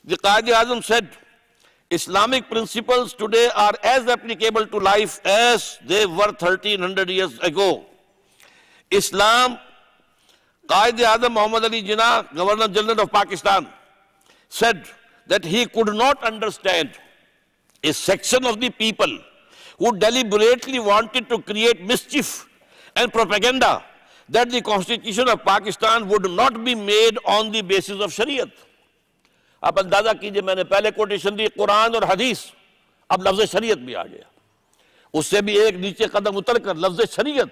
The Quaid-e-Azam said, Islamic principles today are as applicable to life as they were 1300 years ago. Islam, Quaid-e-Azam Muhammad Ali Jinnah, Governor General of Pakistan, said that he could not understand a section of the people who deliberately wanted to create mischief and propaganda that the Constitution of Pakistan would not be made on the basis of Shariat. آپ اندازہ کیجئے، میں نے پہلے quotation دی قرآن اور حدیث، اب لفظ شریعت بھی آ گیا، اس سے بھی ایک نیچے قدم اتر کر لفظ شریعت،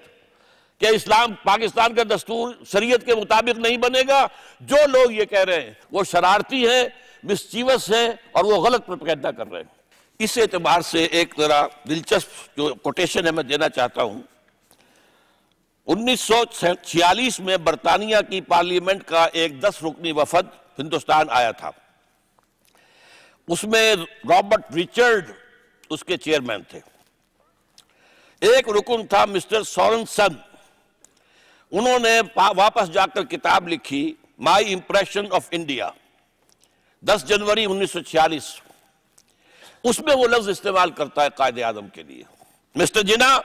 کہ اسلام پاکستان کا دستور شریعت کے مطابق نہیں بنے گا. جو لوگ یہ کہہ رہے ہیں وہ شرارتی ہے، مسچیوس ہے، اور وہ غلط پروپیگنڈا کر رہے ہیں. اس اعتبار سے ایک ذرا دلچسپ جو کوٹیشن ہے میں دینا چاہتا ہوں. 1946 میں برطانیہ کی پارلیمنٹ کا ایک 10 رکنی وفد ہندوستان آیا تھا. اس میں رابرٹ ریچرڈ اس کے چیئرمین تھے. ایک رکن تھا مسٹر سورنسن. انہوں نے واپس جا کر کتاب لکھی مائی امپریشن آف انڈیا، 10 جنوری 1946. اس میں وہ لفظ استعمال کرتا ہے قائد اعظم کے لیے، mister Jinnah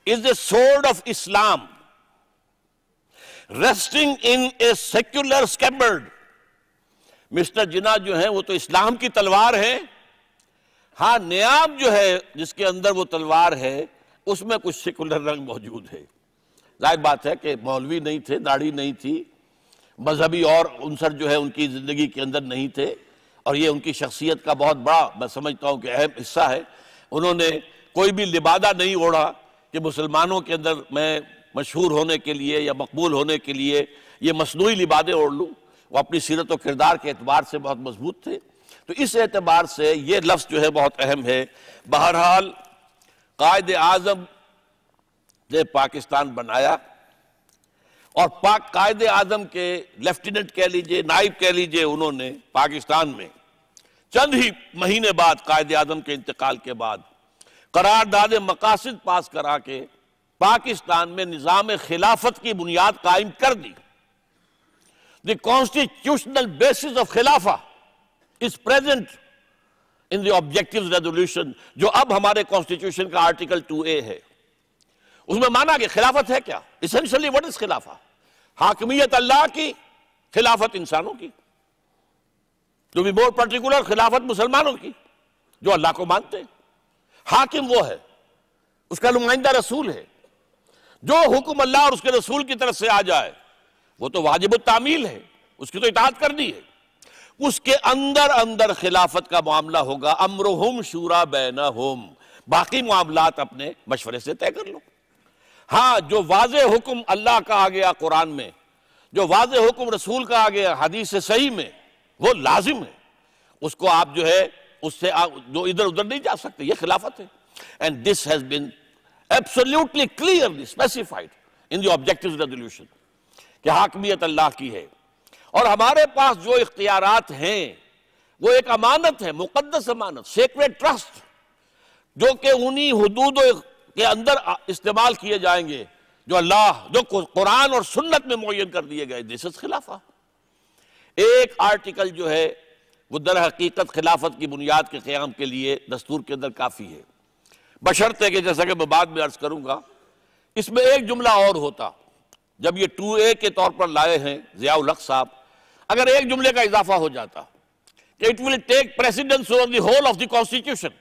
is the sword of Islam resting in a secular scabbard. Mister Jinnah جو ہیں وہ تو اسلام کی تلوار ہے، ہاں نیام جو ہے جس کے اندر وہ تلوار ہے اس میں کچھ سیکولر رنگ موجود ہے. ظاہر بات ہے کہ مولوی نہیں تھے، داڑھی نہیں تھی، مذہبی اور عنصر جو ہے ان کی زندگی کے اندر نہیں تھے، اور یہ ان کی شخصیت کا بہت بڑا میں سمجھتا ہوں کہ اہم حصہ ہے. انہوں نے کوئی بھی لبادہ نہیں اوڑھا کہ مسلمانوں کے اندر میں مشہور ہونے کے لیے یا مقبول ہونے کے لیے یہ مصنوعی لبادے اوڑھ لوں. وہ اپنی سیرت و کردار کے اعتبار سے بہت مضبوط تھے. تو اس اعتبار سے یہ لفظ جو ہے بہت اہم ہے. بہرحال قائد اعظم نے پاکستان بنایا، اور قائد اعظم کے لیفٹیننٹ کہہ لیجئے، نائب کہہ لیجئے، انہوں نے پاکستان میں چند ہی مہینے بعد قائد اعظم کے انتقال کے بعد قرارداد مقاصد پاس کرا کے پاکستان میں نظام خلافت کی بنیاد قائم کر دی. The constitutional basis of Khilafah is present in the objectives resolution جو اب ہمارے constitution کا article 2A ہے. اس میں مانا کہ خلافت ہے کیا؟ essentially what is خلافہ؟ حاکمیت اللہ کی، خلافت انسانوں کی. to be more particular خلافت مسلمانوں کی جو اللہ کو مانتے ہیں. حاکم وہ ہے، اس کا نمائندہ رسول ہے. جو حکم اللہ اور اس کے رسول کی طرف سے آ جائے وہ تو واجب التعمیل ہے، اس کی تو اطاعت کرنی ہے. اس کے اندر خلافت کا معاملہ ہوگا امرہم شورا بینہم، باقی معاملات اپنے مشورے سے طے کر لو. ہاں جو واضح حکم اللہ کا آ گیا قرآن میں، جو واضح حکم رسول کا آ گیا حدیث صحیح میں، وہ لازم ہے. اس کو آپ جو ہے اس سے جو ادھر ادھر نہیں جا سکتے. یہ خلافت ہے. And this has been absolutely clearly specified in the objectives resolution کہ حاکمیت اللہ کی ہے. اور ہمارے پاس جو اختیارات ہیں وہ ایک امانت ہے، مقدس امانت، سیکریٹ ٹرسٹ، جو کہ انہی حدود کے اندر استعمال کیے جائیں گے جو اللہ، جو قرآن اور سنت میں معین کر دیے گئے. This is خلافہ. ایک آرٹیکل جو ہے وہ در حقیقت خلافت کی بنیاد کے قیام کے لیے دستور کے اندر کافی ہے، بشرطے کہ جیسا کہ میں بعد میں عرض کروں گا اس میں ایک جملہ اور ہوتا. جب یہ 2A کے طور پر لائے ہیں ضیاء الحق صاحب، اگر ایک جملے کا اضافہ ہو جاتا کہ it will take precedence over the whole of the constitution،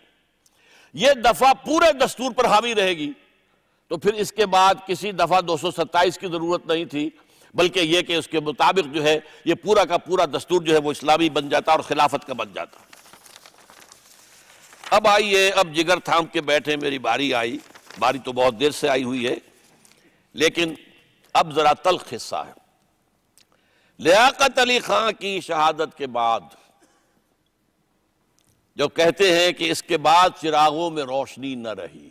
یہ دفعہ پورے دستور پر حاوی رہے گی، تو پھر اس کے بعد کسی دفعہ 227 کی ضرورت نہیں تھی، بلکہ یہ کہ اس کے مطابق جو ہے یہ پورا کا پورا دستور جو ہے وہ اسلامی بن جاتا اور خلافت کا بن جاتا. اب آئیے، اب جگر تھام کے بیٹھے، میری باری آئی. باری تو بہت دیر سے آئی ہوئی ہے، لیکن اب ذرا تلخ حصہ ہے. لیاقت علی خان کی شہادت کے بعد جو کہتے ہیں کہ اس کے بعد چراغوں میں روشنی نہ رہی،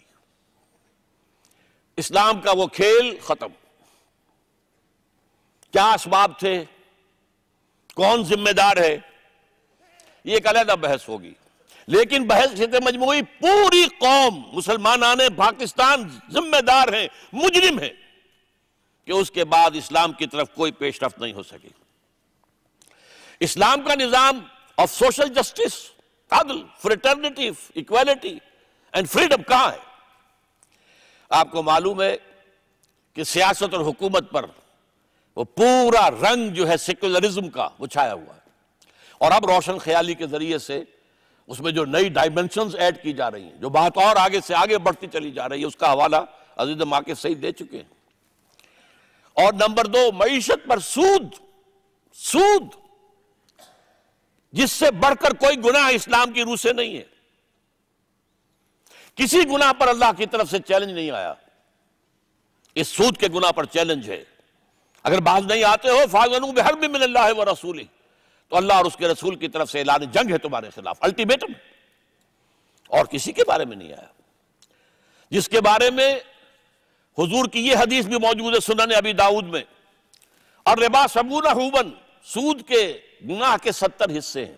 اسلام کا وہ کھیل ختم. کیا اسباب تھے، کون ذمہ دار ہے، یہ ایک علیحدہ بحث ہوگی. لیکن بحث مجموعی پوری قوم مسلمانان پاکستان ذمہ دار ہیں، مجرم ہیں کہ اس کے بعد اسلام کی طرف کوئی پیش رفت نہیں ہو سکی. اسلام کا نظام آف سوشل جسٹس، عدل، فریٹرنیٹی، ایکویلٹی اینڈ فریڈم کہاں ہے؟ آپ کو معلوم ہے کہ سیاست اور حکومت پر وہ پورا رنگ جو ہے سیکولرزم کا وہ چھایا ہوا ہے، اور اب روشن خیالی کے ذریعے سے اس میں جو نئی ڈائمنشنز ایڈ کی جا رہی ہیں، جو بات اور آگے سے آگے بڑھتی چلی جا رہی ہے، اس کا حوالہ عزیز ماکر صحیح دے چکے ہیں۔ اور نمبر 2، معیشت پر سود، جس سے بڑھ کر کوئی گناہ اسلام کی روح سے نہیں ہے۔ کسی گناہ پر اللہ کی طرف سے چیلنج نہیں آیا، اس سود کے گناہ پر چیلنج ہے۔ اگر باز نہیں آتے ہو فَأَذَنُوا بِحَرْبٍ مِّنَ اللَّهِ وَرَسُولِهِ، تو اللہ اور اس کے رسول کی طرف سے اعلان جنگ ہے تمہارے خلاف، الٹیمیٹم، اور کسی کے بارے میں نہیں آیا۔ جس کے بارے میں حضور کی یہ حدیث بھی موجود ہے سنن ابی داؤد میں، اور ربا 70 حوباً، سود کے گناہ کے 70 حصے ہیں،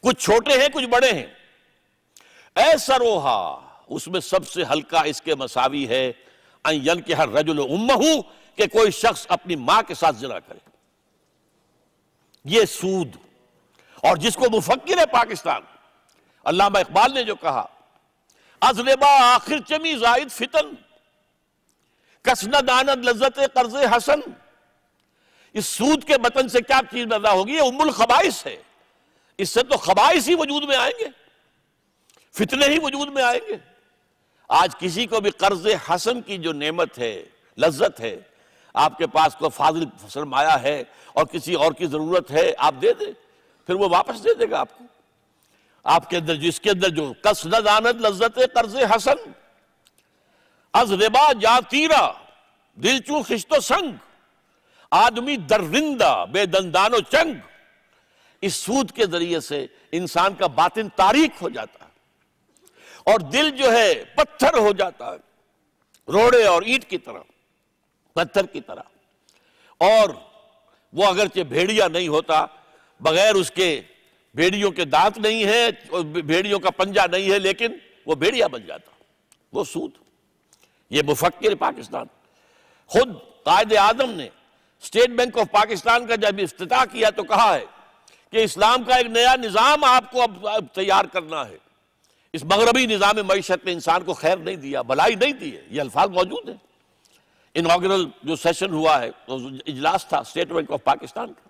کچھ چھوٹے ہیں کچھ بڑے ہیں۔ ایسروہا، اس میں سب سے ہلکا اس کے مساوی ہے ان ينكح الرجل امہ، کہ کوئی شخص اپنی ماں کے ساتھ زنا کرے، یہ سود۔ اور جس کو مفکر پاکستان علامہ اقبال نے جو کہا، از ربا آخر چمی زائد فتن، کس نہ داند لذت قرض حسن، اس سود کے بطن سے کیا چیز پیدا ہوگی؟ یہ ام الخبائث ہے، اس سے تو خبائث ہی وجود میں آئیں گے، فتنے ہی وجود میں آئیں گے۔ آج کسی کو بھی قرض حسن کی جو نعمت ہے، لذت ہے، آپ کے پاس کوئی فاضل سرمایہ ہے اور کسی اور کی ضرورت ہے، آپ دے دیں، پھر وہ واپس دے دے گا آپ کو۔ آپ کے اندر جس کے اندر جو کس نہ داند لذت قرض حسن، از ربا جا تیرا دل چوں خشت و سنگ، آدمی درندہ بے دندان و چنگ، اس سود کے ذریعے سے انسان کا باطن تاریک ہو جاتا ہے، اور دل جو ہے پتھر ہو جاتا ہے، روڑے اور اینٹ کی طرح، پتھر کی طرح۔ اور وہ اگرچہ بھیڑیا نہیں ہوتا، بغیر اس کے بھیڑیوں کے دانت نہیں ہے، بھیڑیوں کا پنجہ نہیں ہے، لیکن وہ بھیڑیا بن جاتا، وہ سود۔ یہ مفکر پاکستان، خود قائد اعظم نے اسٹیٹ بینک آف پاکستان کا جب افتتاح کیا تو کہا ہے کہ اسلام کا ایک نیا نظام آپ کو اب تیار کرنا ہے۔ اس مغربی نظام معیشت میں انسان کو خیر نہیں دیا، بھلائی نہیں دی ہے، یہ الفاظ موجود ہیں۔ انوگرل جو سیشن ہوا ہے، اجلاس تھا اسٹیٹ بینک آف پاکستان کا،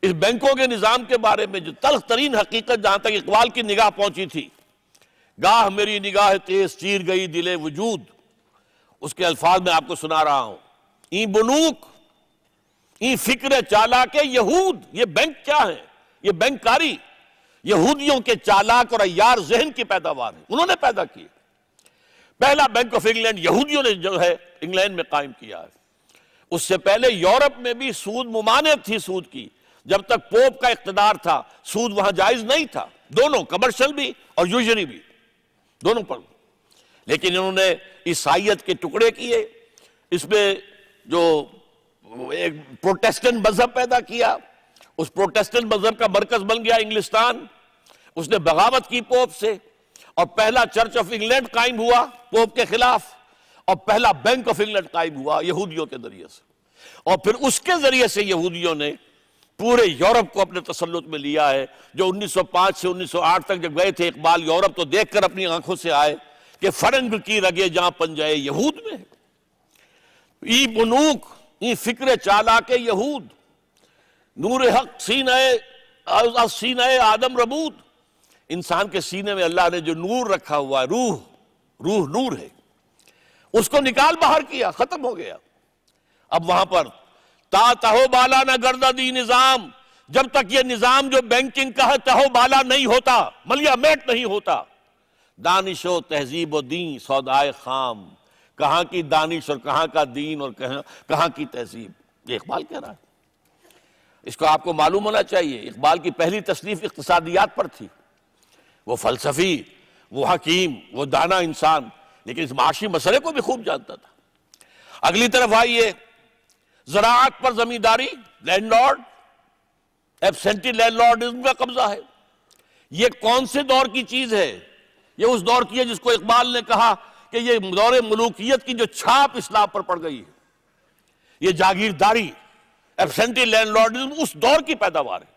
اس بینکوں کے نظام کے بارے میں جو تلخ ترین حقیقت جہاں تک اقبال کی نگاہ پہنچی تھی، گاہ میری نگاہ تیز چیر گئی دل وجود، اس کے الفاظ میں آپ کو سنا رہا ہوں۔ این بنوک، این فکر چالاک یہود، یہ بینک کیا ہے؟ یہ بینک کاری یہودیوں کے چالاک اور عیار ذہن کی پیداوار ہے، انہوں نے پیدا کی۔ پہلا بینک آف انگلینڈ یہودیوں نے جو ہے انگلینڈ میں قائم کیا ہے۔ اس سے پہلے یورپ میں بھی سود ممانعت تھی سود کی، جب تک پوپ کا اقتدار تھا سود وہاں جائز نہیں تھا، دونوں کمرشل بھی اور یوزری بھی، دونوں پر۔ لیکن انہوں نے عیسائیت کے ٹکڑے کیے، اس میں جو ایک پروٹیسٹنٹ مذہب پیدا کیا، اس پروٹیسٹنٹ مذہب کا مرکز بن گیا انگلستان، اس نے بغاوت کی پوپ سے، اور پہلا چرچ آف انگلینڈ قائم ہوا پوپ کے خلاف، اور پہلا بینک آف انگلینڈ قائم ہوا یہودیوں کے ذریعے سے، اور پھر اس کے ذریعے سے یہودیوں نے پورے یورپ کو اپنے تسلط میں لیا ہے۔ جو 1905 سے 1908 تک جب گئے تھے اقبال یورپ، تو دیکھ کر اپنی آنکھوں سے آئے کہ فرنگ کی رگے جہاں پنجائے یہود میں ہے۔ ای بنوک، ای فکر چالاک یہود، نور حق سینہ آدم ربود، انسان کے سینے میں اللہ نے جو نور رکھا ہوا ہے، روح نور ہے، اس کو نکال باہر کیا، ختم ہو گیا۔ اب وہاں پر تا تہو بالا نہ گردہ دی نظام، جب تک یہ نظام جو بینکنگ کا ہے تہو بالا نہیں ہوتا، ملیا میٹ نہیں ہوتا، دانش و تہذیب و دین سودائے خام، کہاں کی دانش اور کہاں کا دین اور کہاں کی تہذیب، یہ اقبال کہہ رہا ہے۔ اس کو آپ کو معلوم ہونا چاہیے، اقبال کی پہلی تصنیف اقتصادیات پر تھی، وہ فلسفی، وہ حکیم، وہ دانا انسان، لیکن اس معاشی مسئلے کو بھی خوب جانتا تھا۔ اگلی طرف آئیے، زراعت پر زمینداری، لینڈ لارڈ، ایبسینٹی لینڈ لارڈزم کا قبضہ ہے۔ یہ کون سے دور کی چیز ہے؟ یہ اس دور کی ہے جس کو اقبال نے کہا کہ یہ دور ملوکیت کی جو چھاپ اسلام پر پڑ گئی ہے، یہ جاگیرداری، ایبسینٹی لینڈ لارڈزم اس دور کی پیداوار ہے۔